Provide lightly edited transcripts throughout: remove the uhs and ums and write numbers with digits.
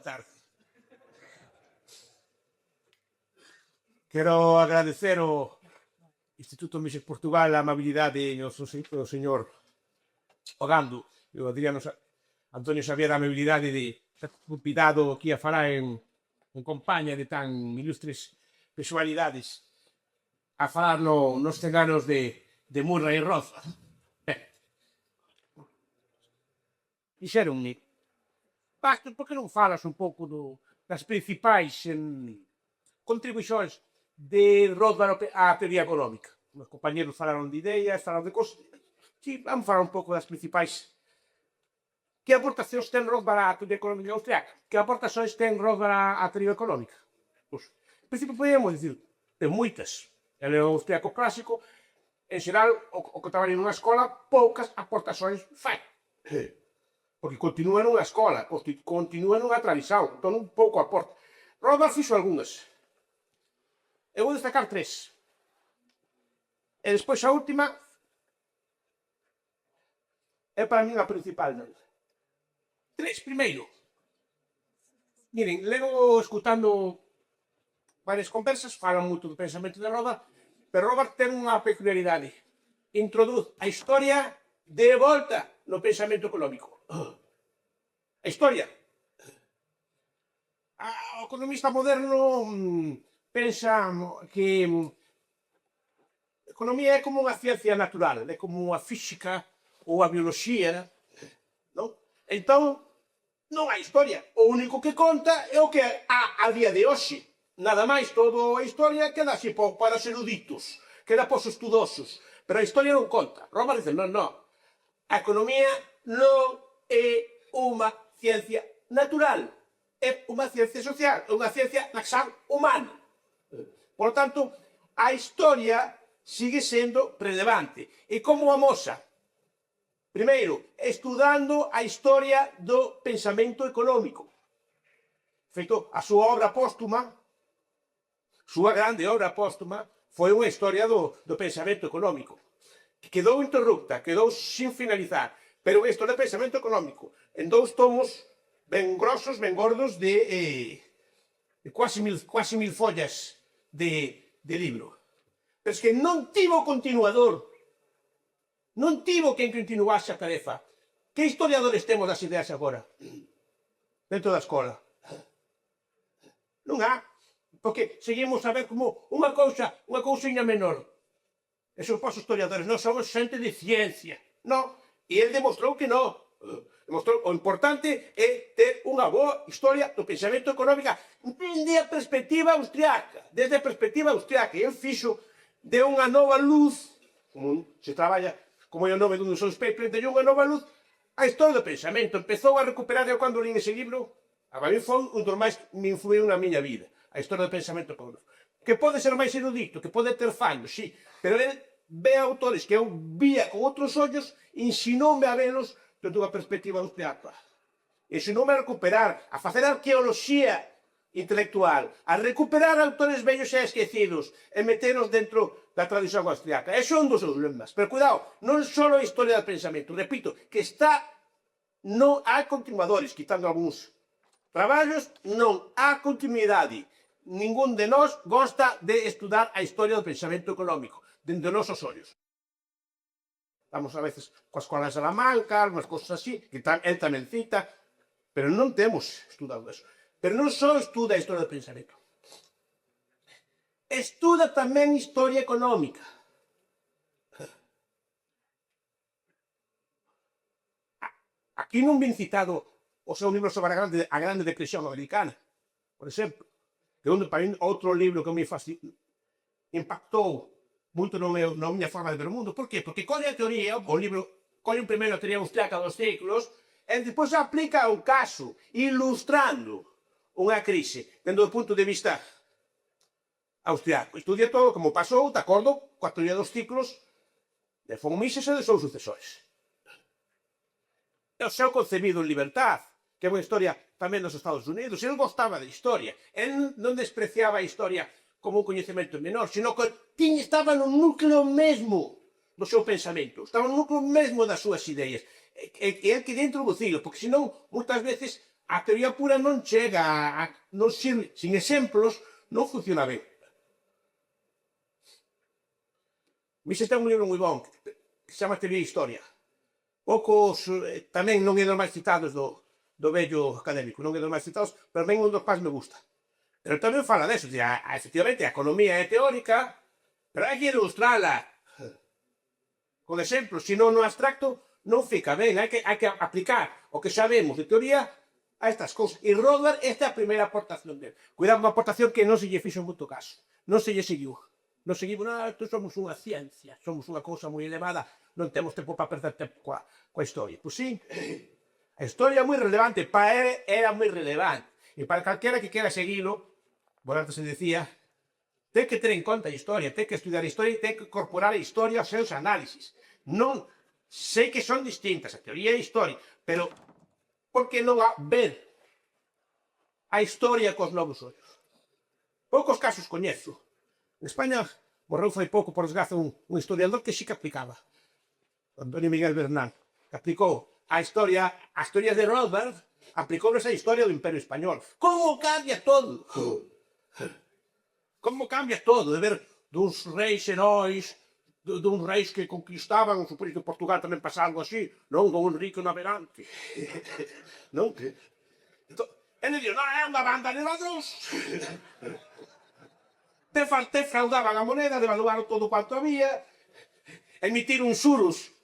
tarde. Quero agradecer ao Instituto Mises Portugal a amabilidade e o señor Ogando e o Antonio Xavier a amabilidade de ter convidado aquí a falar en compañía de tan ilustres personalidades a falar nos ceganos de Murra e Roza. Dixeronme, Pastor, por que non falas un pouco das principais contribucións de Rothbard á teoría económica? Os compañeros falaron de ideas, falaron de cosas. Sí, vamos falar un pouco das principais. Que aportacións ten Rothbard á teoría económica austriaca? Que aportacións ten Rothbard á teoría económica? Pois, en principio, podemos dicir, ten moitas. Ele é un austriaco clásico. En xeral, o que traballa nunha escola, poucas aportacións fai. Porque continúa nunha escola, continúa nunha tradición, entón un pouco aporta. Rothbard fixo algunhas. Eu vou destacar 3. E despois a última é para min a principal. 3, primeiro. Miren, levo escutando varias conversas, falan moito do pensamento de Rothbard, pero Rothbard ten unha peculiaridade. Introduz a historia de volta no pensamento económico. A historia. O economista moderno pensa que a economía é como unha ciencia natural, é como a física ou a bioloxía, non? Entón, non hai historia. O único que conta é o que há a día de hoxe. Nada máis, toda a historia queda así para os eruditos, queda para os estudosos. Pero a historia non conta. Rothbard dice, non. A economía non é unha ciencia natural. É unha ciencia social, é unha ciencia na que san humana. Por lo tanto, a historia sigue sendo relevante. E como amosa? Primeiro, estudando a historia do pensamento económico. Feito, a súa obra póstuma, súa grande obra póstuma, foi unha historia do pensamento económico. Que quedou interrupta, quedou sin finalizar. Pero isto do pensamento económico, en 2 tomos ben grosos, ben gordos, de quasi mil follas de libro. Pero es que non tivo continuador. Non tivo quen continuase a tarefa. Que historiadores temos das ideas agora? Dentro da escola. Non há. Porque seguimos a ver como unha cousiña menor. Esos pasos historiadores non somos xente de ciencia. Non. E ele demostrou que non. Demostrou o importante é ter unha boa historia do pensamento económico desde a perspectiva austriaca. Desde a perspectiva austriaca. E ele fixo de unha nova luz, como se traballa, como é o nome dun dos seus papers, de unha nova luz a historia do pensamento. Empezou a recuperar, eu cando li ese libro, a mí foi un dos máis me influiu na miña vida. A historia do pensamento económico. Que pode ser máis erudito, que pode ter fallos, sí, pero ele ve autores que eu vía con outros ollos, ensinoume a velos desde unha perspectiva austriaca. Ensinoume a recuperar, a facer arqueoloxía intelectual, a recuperar autores vellos e esquecidos e meteros dentro da tradición austriaca. E son dos seus lemas. Pero cuidado, non só a historia do pensamento, repito, que está, non hai continuadores, quitando algúns traballos, non há continuidade. Ningún de nós gosta de estudar a historia do pensamento económico, dende os nosos ollos. Estamos a veces coa escola de Salamanca, algunhas cosas así, que él tamén cita, pero non temos estudado eso. Pero non só estuda a historia do pensamento. Estuda tamén historia económica. Aquí non vin citado o seu libro sobre a Grande Depresión Americana, por exemplo, que é para mí outro libro que me impactou moito na miña forma de ver o mundo. Por qué? Porque colle a teoría, o libro colle primeiro a teoría austriaca dos ciclos e depois aplica o caso, ilustrando unha crise dentro do punto de vista austriaco. Estudia todo como pasou, de acordo coa teoría dos ciclos de von Mises e de seus sucesores. E o seu concebido en Libertad, que é unha historia tamén dos Estados Unidos. Ele gostaba de historia. Ele non despreciaba a historia como un coñecemento menor, sino que estaba no núcleo mesmo do seu pensamento, estaba no núcleo mesmo das súas ideas. E ele quería introducilo, porque senón, moitas veces, a teoría pura non chega, non sirve, sin exemplos non funciona ben. Mises ten un libro moi bon que se chama Teoría e Historia. Poucos, tamén non é dos máis citados do vello académico, non é dos máis citados, pero ben un dos máis me gusta. Pero tamén fala deso, efectivamente, a economía é teórica, pero hai que ilustrala con exemplos, senón no abstracto non fica ben, hai que aplicar o que sabemos de teoría a estas cousas. E Rothbard, esta é a primeira aportación dele. Cuidado, unha aportación que non se lle fixo moito caso, non se lle seguiu. Non seguimos, somos unha ciencia, somos unha cousa moi elevada, non temos tempo para perder tempo coa historia. Pois sí, a historia é moi relevante, para ele era moi relevante. E para calquera que quera seguilo, por antes se decía, ten que ter en conta a historia, ten que estudiar a historia e ten que incorporar a historia aos seus análisis. Non, sei que son distintas, a teoría e a historia, pero por que non ver a historia cos novos ollos? Poucos casos coñezo. En España morreu fai pouco, por desgraza, un historiador que sí que aplicaba. Antonio Miguel Bernal, que aplicou a historia, as teorías de Rothbard, aplicou esa historia do Imperio Español. Como cambia todo? Como cambia todo, de ver duns reis heróis, duns reis que conquistaban, supoño que en Portugal tamén pasa algo así, non, don Enrique Navegante. Non? Ele diu, non, é unha banda de ladróns. Te fraudaban a moneda, devaluaron todo quanto había, emitiron xuros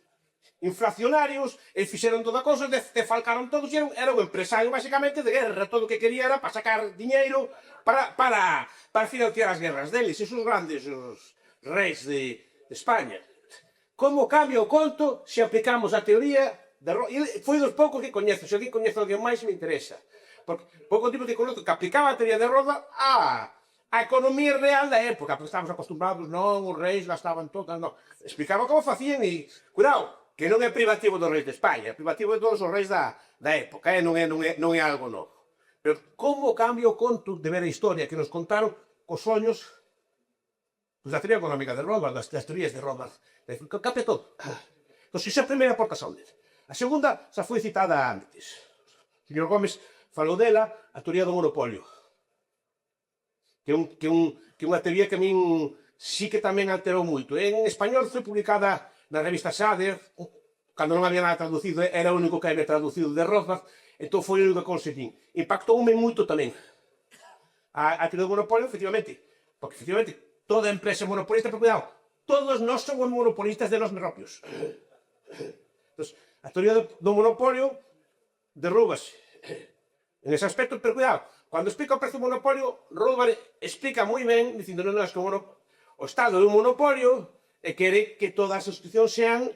inflacionarios, e fixeron toda a cousa, defalcaron todos, e era un empresario basicamente de guerra, todo o que quería era para sacar diñeiro para financiar as guerras deles, esos grandes reis de España. Como cambia o conto se aplicamos a teoría de Rothbard? Foi dos poucos que coñezo, se alguén coñece alguén máis me interesa, porque pouco tipo que conozco que aplicaba a teoría de Rothbard a economía real da época, porque estamos acostumbrados, non, os reis gastaban todas, non. Explicaba como facían e, cuidado, que non é privativo dos reis de España, é privativo de todos os reis da época, non é algo novo. Pero como cambia o conto de ver a historia que nos contaron cos soños da teoría económica de Rothbard, das teorías de Rothbard. Cambia todo. Entón, esa é a primeira aportación dele. A segunda xa foi citada antes. O señor Gómez falou dela, a teoría do monopolio. Que é unha teoría que a min sí que tamén alterou moito. En español foi publicada na revista Sader, cando non había nada traducido, era o único que había traducido de Rothbard, entón foi o único que conseguín. Impactoume moito tamén a teoría do monopolio, efectivamente, porque efectivamente toda empresa monopolista, pero cuidado, todos nós somos monopolistas de nós propios. Entón, a teoría do monopolio derrúbase en ese aspecto, pero cuidado, cando explica o prezo do monopolio, Rothbard explica moi ben, dicindo non é que o Estado é un monopolio e quere que todas as institucións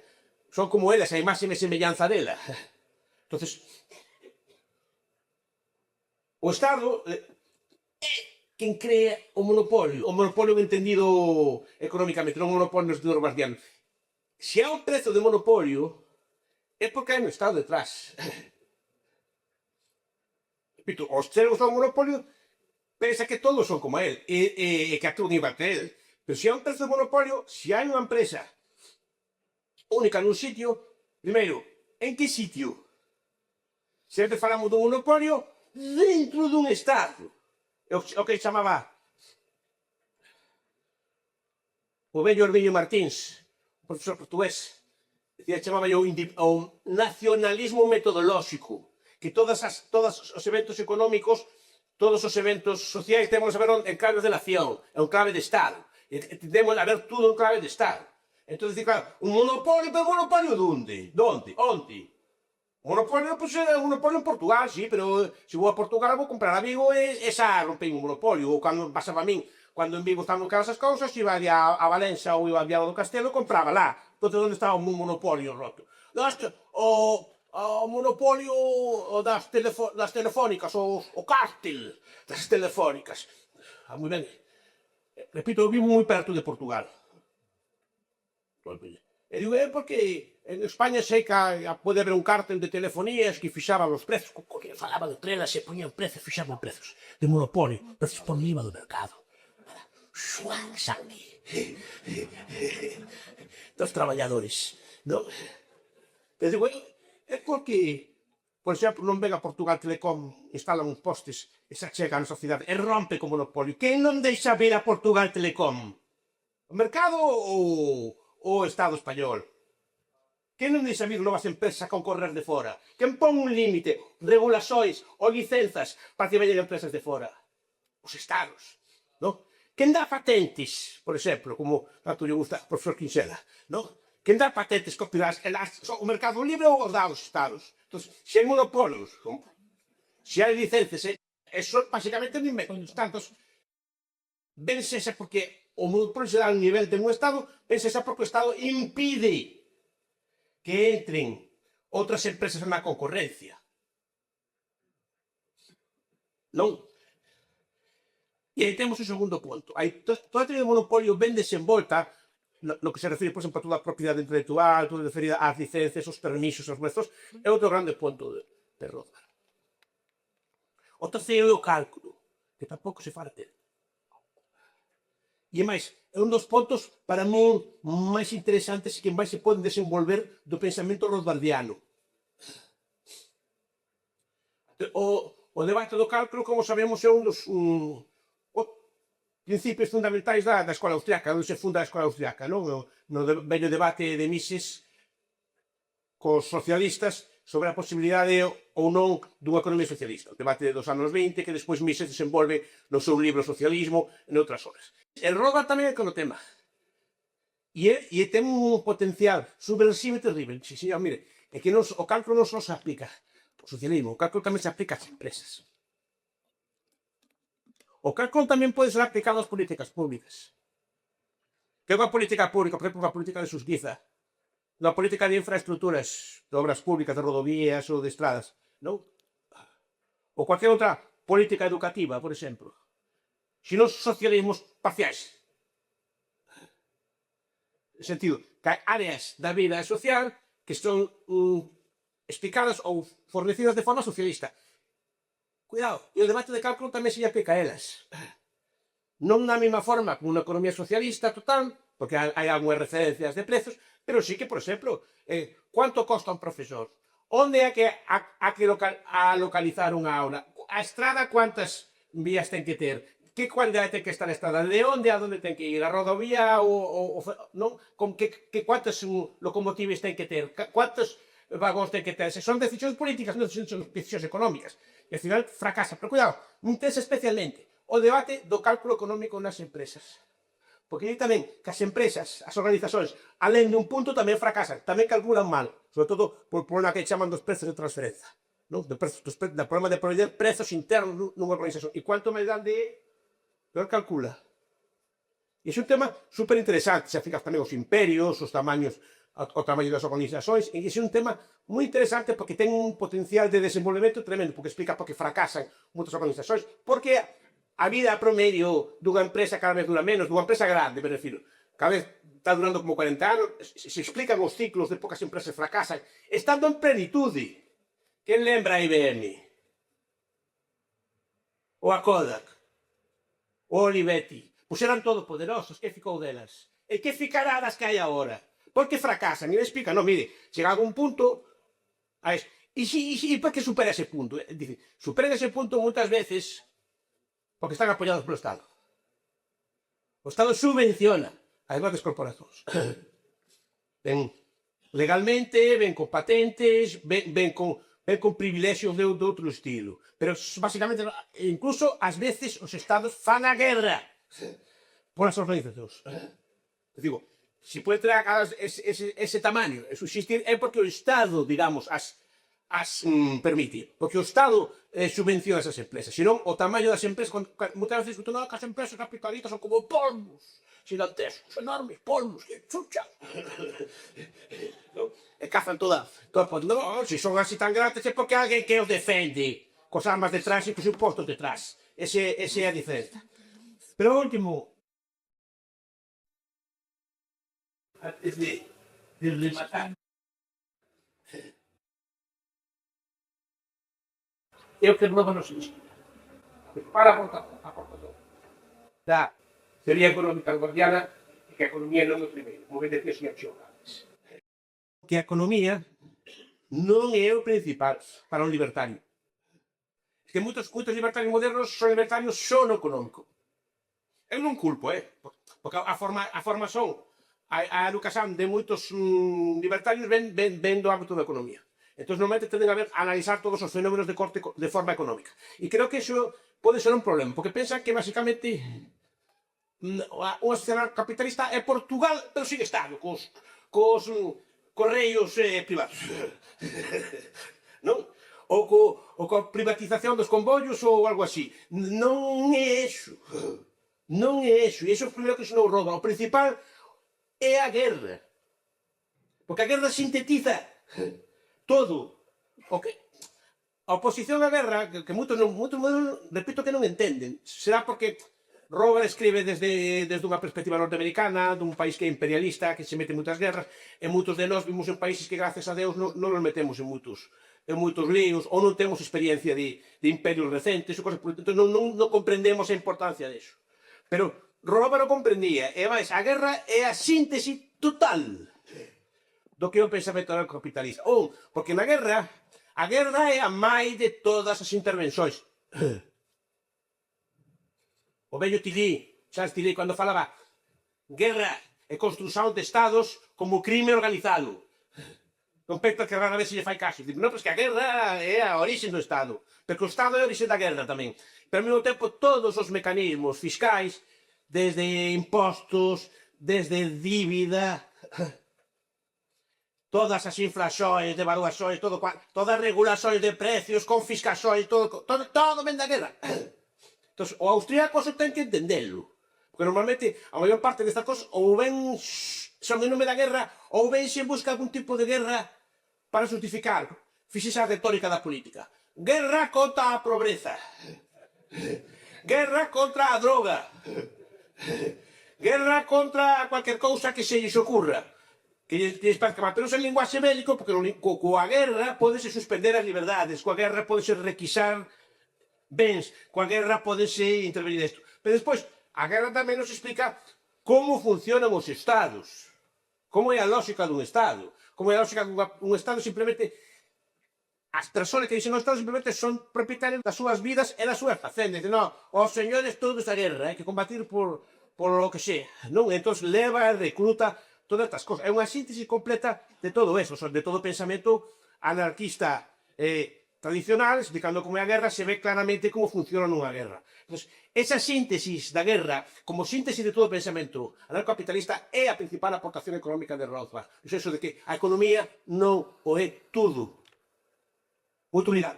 son como elas, a imaxe e semellanza dela. Entón, o Estado é quen crea o monopolio entendido económicamente, non o monopolio no sentido robardiano. Se há un prezo de monopolio, é porque hai un Estado detrás. Repito, os cerebros do monopolio pensa que todos son como él e que actúan igual que él. Pero se hai un prezo de monopolio, se hai unha empresa única nun sitio, primeiro, en que sitio? Sempre falamos dun monopolio dentro dun Estado. É o que chamaba o vello Herminio Martins, un profesor portugués, chamaba o nacionalismo metodolóxico, que todos os eventos económicos, todos os eventos sociais temos a ver en clave de nación, en clave de Estado. Temos a ver tudo en clave de Estado. Entón, claro, un monopolio, pero un monopolio donde? Onde? Un monopolio, pois é un monopolio en Portugal, sí, pero se vou a Portugal vou comprar a Vigo e xa rompei un monopolio. Ou cando pasaba a min, cando en Vigo estaban caras as cousas, iba a Valença ou iba a Viana do Castelo e compraba lá. Entón, onde estaba un monopolio roto? O monopolio das telefónicas, o cártel das telefónicas. Moi ben. Repito, eu vivo moi perto de Portugal. E digo, é porque en España sei que pode haber un cártel de telefonías que fixaban os prezos, que falaba de trelas e poñían prezos, fixaban prezos de monopolio, prezos por riba do mercado. Xuan sangue. Dos traballadores, non? Pero digo, é porque por exemplo, non ven a Portugal Telecom, instalan uns postes e se achega a nosa cidade e rompe co monopolio. Quen non deixa ver a Portugal Telecom? O mercado ou o Estado español? Quen non deixa vir novas empresas a concorrer de fora? Quen pon un límite, regulações ou licenzas para que veñan empresas de fora? Os estados, non? Quen dá patentes, por exemplo, como tanto lle gusta o profesor Quinxela, non? Quen dá patentes copiadas, o mercado libre ou os dá os estados? Entón, se hai monopolios, se hai licencias, eso basicamente non invento. Tantos, vense esa porque o monopolio se dá a nivel de un estado, vense esa porque o estado impide que entren outras empresas na concorrencia. Non? E aí temos o segundo punto. Toda a teoría do monopolio ben desenvolta no que se refire, por exemplo, a toda a propiedade intelectual, toda referida ás licencias, aos permisos, aos mestos, é outro grande punto de Rothbard. O terceiro é o cálculo, que tampouco se fala dele. E máis, é un dos puntos para mí máis interesantes e que máis se poden desenvolver do pensamento rothbardiano. O debate do cálculo, como sabemos, é un dos principios fundamentais da escola austriaca, onde se funda a escola austriaca, non? No vello debate de Mises cos socialistas sobre a posibilidade ou non dunha economía socialista. O debate dos anos 20, que despois Mises desenvolve no seu libro Socialismo e noutras obras. El Rothbard tamén é con o tema. E ten un potencial subversivo e terrible. Si, señor, mire, é que o cálculo non só se aplica ao socialismo, o cálculo tamén se aplica ás empresas. O cálculo tamén pode ser aplicado ás políticas públicas. Que é unha política pública, por exemplo, unha política de Susquiza, unha política de infraestructuras, de obras públicas, de rodovías ou de estradas, non? Ou cualquier outra política educativa, por exemplo. Se non socialismos parciais. En sentido, que hai áreas da vida social que son explicadas ou fornecidas de forma socialista. Cuidado, e o debate de cálculo tamén se aplica a elas. Non da mesma forma como unha economía socialista total, porque hai algunhas referencias de prezos, pero sí que, por exemplo, quanto costa un profesor? Onde é que hai que localizar unha aula? A estrada quantas vías ten que ter? Que cualidade ten que estar a estrada? De onde a onde ten que ir? A rodovía non? Con que quantas locomotives ten que ter? Quantos vagóns ten que ter? Se son decisións políticas, non son decisións económicas. E ao final fracasa. Pero cuidado, me interesa especialmente o debate do cálculo económico nas empresas. Porque aí tamén que as empresas, as organizacións, alén de un punto tamén fracasan, tamén calculan mal, sobre todo por problema que chaman dos prezos de transferencia, non? Do problema de proveer prezos internos nunha organización. E quanto máis grande é, peor calcula. E é un tema super interesante, se afecta tamén os imperios, os tamaños, o tamaño das organizacións, e é un tema moi interesante porque ten un potencial de desenvolvemento tremendo, porque explica por que fracasan moitas organizacións, porque a vida promedio dunha empresa cada vez dura menos, dunha empresa grande, me refiro, cada vez está durando como 40 anos, se explican os ciclos de poucas empresas fracasan, estando en plenitude. Quen lembra a IBM? Ou a Kodak? Ou Olivetti? Pois eran todopoderosos, que ficou delas? E que ficará das que hai agora? Por que fracasan? E le explica, non, mire, chega a algún punto, e por que supera ese punto? Dice, superan ese punto moitas veces porque están apoyados polo Estado. O Estado subvenciona as grandes corporacións. Ven legalmente, ven con patentes, ven con privilexios de outro estilo. Pero, basicamente, incluso, ás veces, os Estados fan a guerra polas organizacións. Digo, se pode ter ese tamaño, subsistir, é porque o Estado, digamos, as permite. Porque o Estado subvenciona esas empresas. Senón, o tamaño das empresas, moitas veces, que as empresas capitalistas son como polvos gigantescos, enormes polvos, que chuchan. E cazan toda. Non, se son así tan grandes é porque alguén que os defende, cos armas detrás e cos impostos detrás. Ese é a diferenza. Pero o último, antes de rematar, eu que non nos ensina. Para a aportación da teoría económica rothbardiana que a economía non é o primeiro, como ben decía o señor Chio antes. Que a economía non é o principal para un libertario. É que moitos libertarios modernos son libertarios só no económico. Eu non culpo, porque a formación, a educación de moitos libertarios ven do ámbito da economía. Entón, normalmente tenden a analizar todos os fenómenos de corte de forma económica. E creo que iso pode ser un problema, porque pensan que, basicamente, unha sociedade capitalista é Portugal, pero sin Estado, cos correios privados. Non? Ou coa privatización dos convollos ou algo así. Non é iso. Non é iso. E iso é o primeiro que se nos rouba. O principal é a guerra. Porque a guerra sintetiza todo. A oposición á guerra, que moitos, repito, que non entenden. Será porque Robert escribe desde unha perspectiva norteamericana, dun país que é imperialista, que se mete en moitas guerras, e moitos de nós vimos en países que, gracias a Deus, non nos metemos en moitos líos, ou non temos experiencia de imperios recentes, ou cosas por entón non comprendemos a importancia disso. Pero Robert o comprendía, e máis, a guerra é a síntese total do que é o pensamento capitalista. Porque na guerra, a guerra é a máis de todas as intervenções. O vello Tilly, Charles Tilly, cando falaba guerra e construción de estados como crime organizado. Non penso que rara vez se lle fai caso. Digo, non, pois que a guerra é a orixe do Estado. Porque o Estado é a orixe da guerra tamén. Pero ao mesmo tempo todos os mecanismos fiscais, desde impostos, desde dívida, todas as inflaxóns, devaluaxóns, todas as regulaxóns de precios, confiscaxóns, todo ven da guerra. Entón, o austríaco se ten que entendelo. Porque normalmente a maior parte destas cosas ou ben son en nome da guerra ou ben se busca algún tipo de guerra para justificar. Fixese a retórica da política. Guerra contra a pobreza. Guerra contra a droga. Guerra contra cualquier cousa que se lles ocurra. Que lles parezca mal. Pero non é linguaxe bélico, porque coa guerra podese suspender as liberdades, coa guerra podese requisar bens, coa guerra podese intervenir isto. Pero despois, a guerra tamén nos explica como funcionan os estados. Como é a lógica dun estado. Como é a lógica dun estado simplemente... As persoas que dicen o estado simplemente son propietarios das súas vidas e das súas facendas. Non, os señores todos da guerra, hai que combatir por lo que sea. Non, entón leva e recruta todas estas cosas. É unha síntese completa de todo eso, de todo o pensamento anarquista tradicional, explicando como é a guerra, se ve claramente como funciona nunha guerra. Entón, esa síntesis da guerra, como síntese de todo o pensamento anarcocapitalista, é a principal aportación económica de Rothbard. Iso de que a economía non o é tudo. Muito obrigado.